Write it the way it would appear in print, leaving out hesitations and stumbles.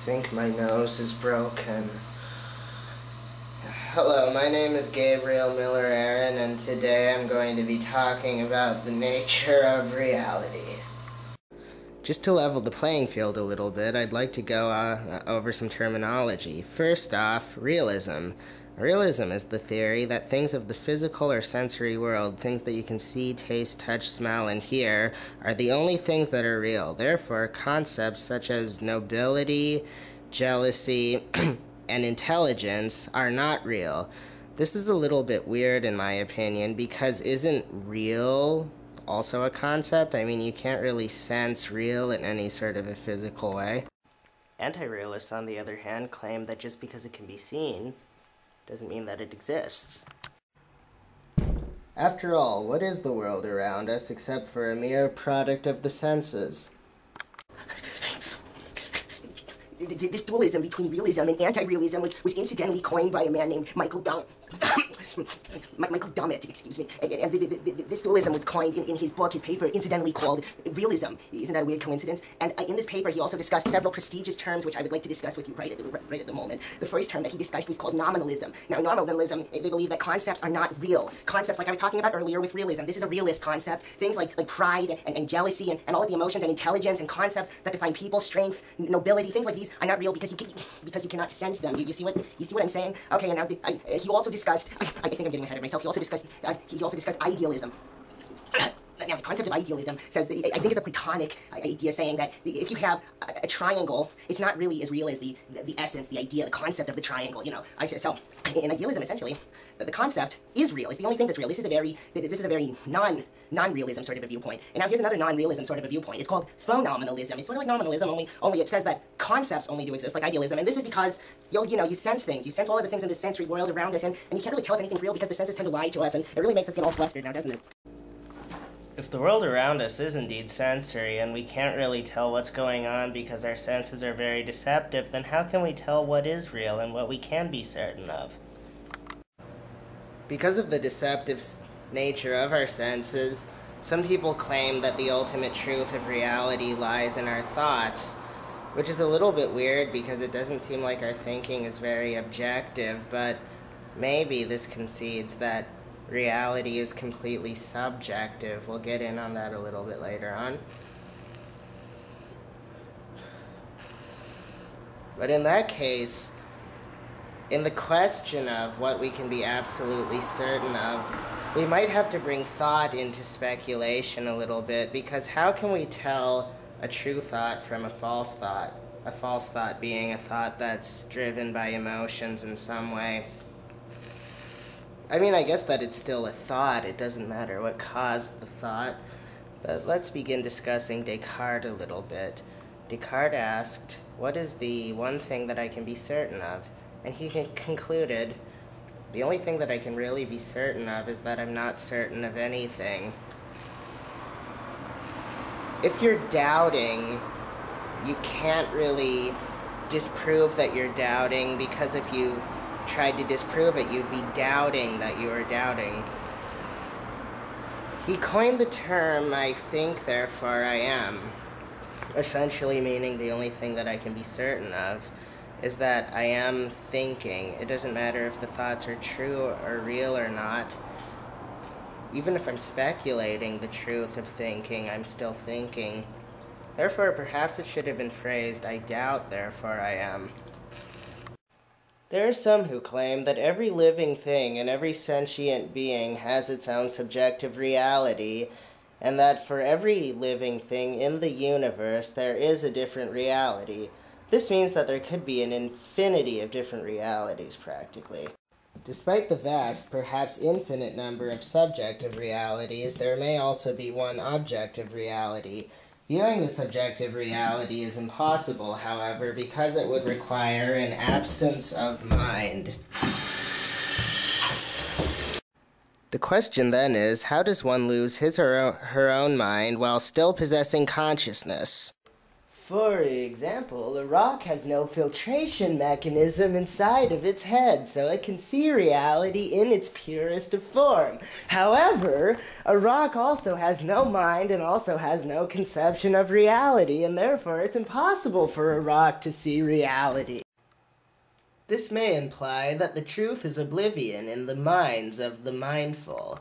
think my nose is broken. Hello, my name is Gabriel Miller Aaron, and today I'm going to be talking about the nature of reality. Just to level the playing field a little bit, I'd like to go over some terminology. First off, realism. Realism is the theory that things of the physical or sensory world, things that you can see, taste, touch, smell, and hear, are the only things that are real. Therefore, concepts such as nobility, jealousy, and intelligence are not real. This is a little bit weird in my opinion, because isn't real also a concept? I mean, you can't really sense real in any sort of a physical way. Anti-realists, on the other hand, claim that just because it can be seen doesn't mean that it exists. After all, what is the world around us except for a mere product of the senses? This dualism between realism and anti-realism was incidentally coined by a man named Michael Dummett, excuse me. And this dualism was coined in his book, his paper, incidentally called Realism. Isn't that a weird coincidence? And in this paper, he also discussed several prestigious terms, which I would like to discuss with you right at the moment. The first term that he discussed was called nominalism. Now, nominalism, they believe that concepts are not real. Concepts, like I was talking about earlier with realism, this is a realist concept. Things like pride and jealousy and all of the emotions and intelligence and concepts that define people, strength, nobility, things like these are not real because you cannot sense them. You see what I'm saying? Okay, and now he also discussed. I think I'm getting ahead of myself. He also discussed idealism. Now, the concept of idealism says that, I think it's a Platonic idea saying that if you have a triangle, it's not really as real as the essence, the idea, the concept of the triangle, you know. So, in idealism, essentially, the concept is real. It's the only thing that's real. This is a very non-realism sort of a viewpoint. And now here's another non-realism sort of a viewpoint. It's called phenomenalism. It's sort of like nominalism, only it says that concepts only do exist, like idealism. And this is because, you sense things. You sense all of the things in the sensory world around us, and you can't really tell if anything's real because the senses tend to lie to us, and it really makes us get all flustered now, doesn't it? If the world around us is indeed sensory, and we can't really tell what's going on because our senses are very deceptive, then how can we tell what is real and what we can be certain of? Because of the deceptive nature of our senses, some people claim that the ultimate truth of reality lies in our thoughts, which is a little bit weird because it doesn't seem like our thinking is very objective, but maybe this concedes that reality is completely subjective. We'll get in on that a little bit later on. But in that case, in the question of what we can be absolutely certain of, we might have to bring thought into speculation a little bit, because how can we tell a true thought from a false thought? A false thought being a thought that's driven by emotions in some way. I mean, I guess that it's still a thought. It doesn't matter what caused the thought. But let's begin discussing Descartes a little bit. Descartes asked, what is the one thing that I can be certain of? And he concluded, the only thing that I can really be certain of is that I'm not certain of anything. If you're doubting, you can't really disprove that you're doubting, because if you tried to disprove it, you'd be doubting that you were doubting. He coined the term, I think, therefore I am, essentially meaning the only thing that I can be certain of is that I am thinking. It doesn't matter if the thoughts are true or real or not. Even if I'm speculating the truth of thinking, I'm still thinking. Therefore, perhaps it should have been phrased, I doubt, therefore I am. There are some who claim that every living thing and every sentient being has its own subjective reality, and that for every living thing in the universe there is a different reality. This means that there could be an infinity of different realities, practically. Despite the vast, perhaps infinite number of subjective realities, there may also be one objective reality. Viewing the subjective reality is impossible, however, because it would require an absence of mind. The question then is, how does one lose his or her own mind while still possessing consciousness? For example, a rock has no filtration mechanism inside of its head, so it can see reality in its purest of form. However, a rock also has no mind and also has no conception of reality, and therefore it's impossible for a rock to see reality. This may imply that the truth is oblivion in the minds of the mindful.